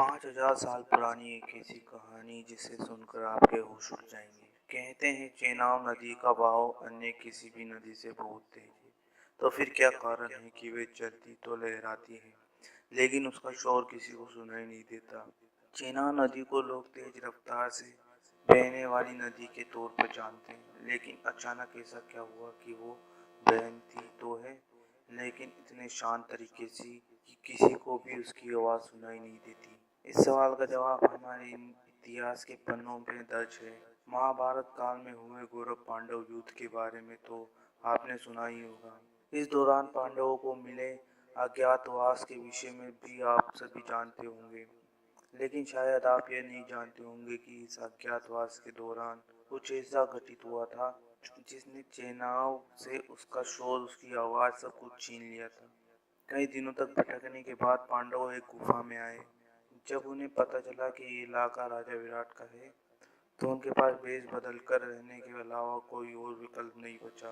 5000 साल पुरानी एक ऐसी कहानी जिसे सुनकर आपके होश उड़ जाएंगे। कहते हैं चेनाब नदी का बहाव अन्य किसी भी नदी से बहुत तेज है। तो फिर क्या कारण है कि वे चलती तो लहराती है लेकिन उसका शोर किसी को सुनाई नहीं देता। चेनाब नदी को लोग तेज रफ्तार से बहने वाली नदी के तौर पर जानते हैं, लेकिन अचानक ऐसा क्या हुआ कि वो बहती तो है लेकिन इतने शांत तरीके से कि किसी को भी उसकी आवाज़ सुनाई नहीं देती। इस सवाल का जवाब हमारे इतिहास के पन्नों में दर्ज है। महाभारत काल में हुए कौरव पांडव युद्ध के बारे में तो आपने सुना ही होगा। इस दौरान पांडवों को मिले अज्ञातवास के विषय में भी आप सभी जानते होंगे, लेकिन शायद आप ये नहीं जानते होंगे कि इस अज्ञातवास के दौरान कुछ ऐसा घटित हुआ था जिसने चेनाब से उसका शोर, उसकी आवाज़ सब कुछ छीन लिया था। कई दिनों तक भटकने के बाद पांडव एक गुफा में आए। जब उन्हें पता चला कि ये इलाका राजा विराट का है, तो उनके पास वेश बदल कर रहने के अलावा कोई और विकल्प नहीं बचा।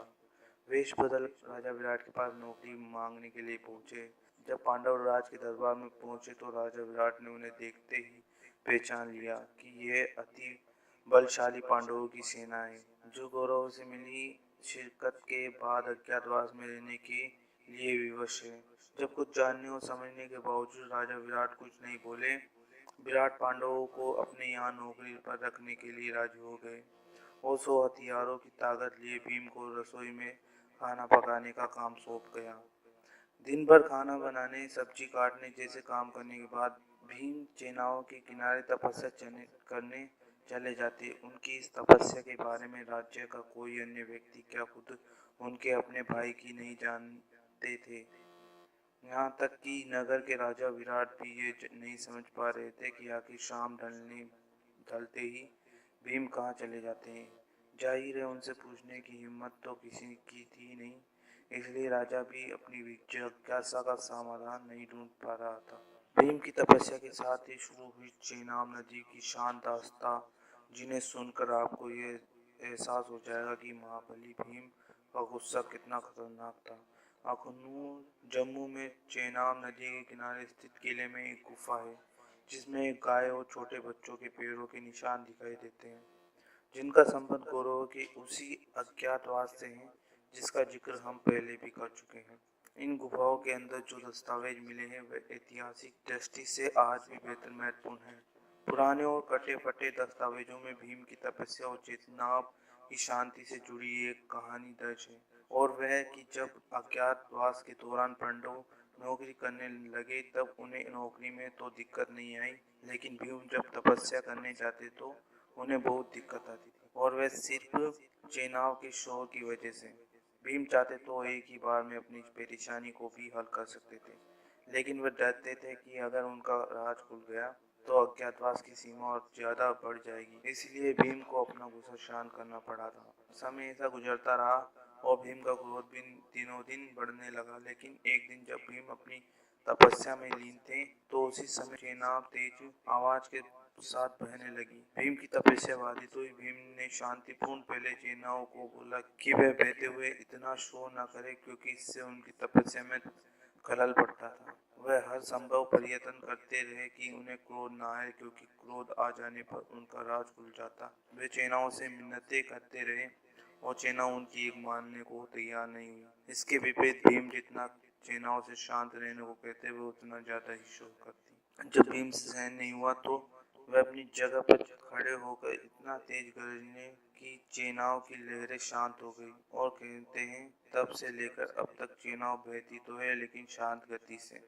वेश बदल राजा विराट के पास नौकरी मांगने के लिए पहुंचे। जब पांडव राज के दरबार में पहुंचे तो राजा विराट ने उन्हें देखते ही पहचान लिया कि यह अति बलशाली पांडवों की सेना है, जो गौरव से मिली शिरकत के बाद अज्ञातवास में रहने के लिए विवश है। जब कुछ जानने और समझने के बावजूद राजा विराट कुछ नहीं बोले, विराट पांडवों को अपने यहाँ नौकरी पर रखने के लिए राजी हो गए और 100 हथियारों की ताकत लिए भीम को रसोई में खाना पकाने का काम सौंप गया। दिन भर खाना बनाने, सब्जी काटने जैसे काम करने के बाद भीम चेनाब के किनारे तपस्या करने चले जाते। उनकी इस तपस्या के बारे में राज्य का कोई अन्य व्यक्ति क्या खुद उनके अपने भाई की नहीं जानते थे। यहाँ तक कि नगर के राजा विराट भी ये नहीं समझ पा रहे थे कि आखिर शाम ढलते ही भीम कहाँ चले जाते हैं। जाहिर है उनसे पूछने की हिम्मत तो किसी की थी नहीं, इसलिए राजा भी अपनी जिज्ञासा का समाधान नहीं ढूंढ पा रहा था। भीम की तपस्या के साथ ही शुरू हुई चेनाब नदी की शांत दास्तां, जिन्हें सुनकर आपको ये एहसास हो जाएगा कि महाबली भीम का गुस्सा कितना खतरनाक था। अखनूर जम्मू में चेनाब नदी के किनारे स्थित किले में एक गुफा है, जिसमें एक गाय और छोटे बच्चों के पैरों के निशान दिखाई देते हैं, जिनका संबंध गौरव के उसी अज्ञातवास से है जिसका जिक्र हम पहले भी कर चुके हैं। इन गुफाओं के अंदर जो दस्तावेज मिले हैं वे ऐतिहासिक दृष्टि से आज भी बेहद महत्वपूर्ण हैं। पुराने और कटे फटे दस्तावेजों में भीम की तपस्या और चेनाब की शांति से जुड़ी एक कहानी दर्ज है, और वह कि जब अज्ञातवास के दौरान पांडव नौकरी करने लगे तब उन्हें नौकरी में तो दिक्कत नहीं आई, लेकिन भीम जब तपस्या करने जाते तो उन्हें बहुत दिक्कत आती थी, और वह सिर्फ चेनाब के शोर की वजह से। भीम चाहते तो एक ही बार में अपनी परेशानी को भी हल कर सकते थे, लेकिन वे डरते थे कि अगर उनका राज खुल गया तो अज्ञातवास की सीमा और ज्यादा बढ़ जाएगी। इसलिए भीम को अपना गुस्सा शांत करना पड़ा था। समय ऐसा गुजरता रहा और भीम का क्रोध भी दिनों दिन बढ़ने लगा, लेकिन एक दिन जब भीम अपनी तपस्या में लीन थे तो उसी समय चेनाब तेज आवाज के साथ बहने लगी। भीम की तपस्या बाधित हुई। भीम ने शांतिपूर्ण पहले चेनाब को बोला कि वह बहते हुए इतना शोर न करे, क्योंकि इससे उनकी तपस्या में खलल पड़ता था। वह हर संभव प्रयत्न करते रहे कि उन्हें क्रोध न आए, क्योंकि क्रोध आ जाने पर उनका राज खुल जाता। वे चेनाब से मिन्नतें करते रहे और चेनाब उनकी एक मानने को तैयार नहीं हुई। इसके विपरीत भीम जितना चेनाब से शांत रहने को कहते वे उतना ज्यादा ही शोर करती। जब भीम से सहन नहीं हुआ तो वह अपनी जगह पर खड़े होकर इतना तेज गरजने कि चेनाब की लहरें शांत हो गई, और कहते हैं तब से लेकर अब तक चेनाब बहती तो है लेकिन शांत गति से।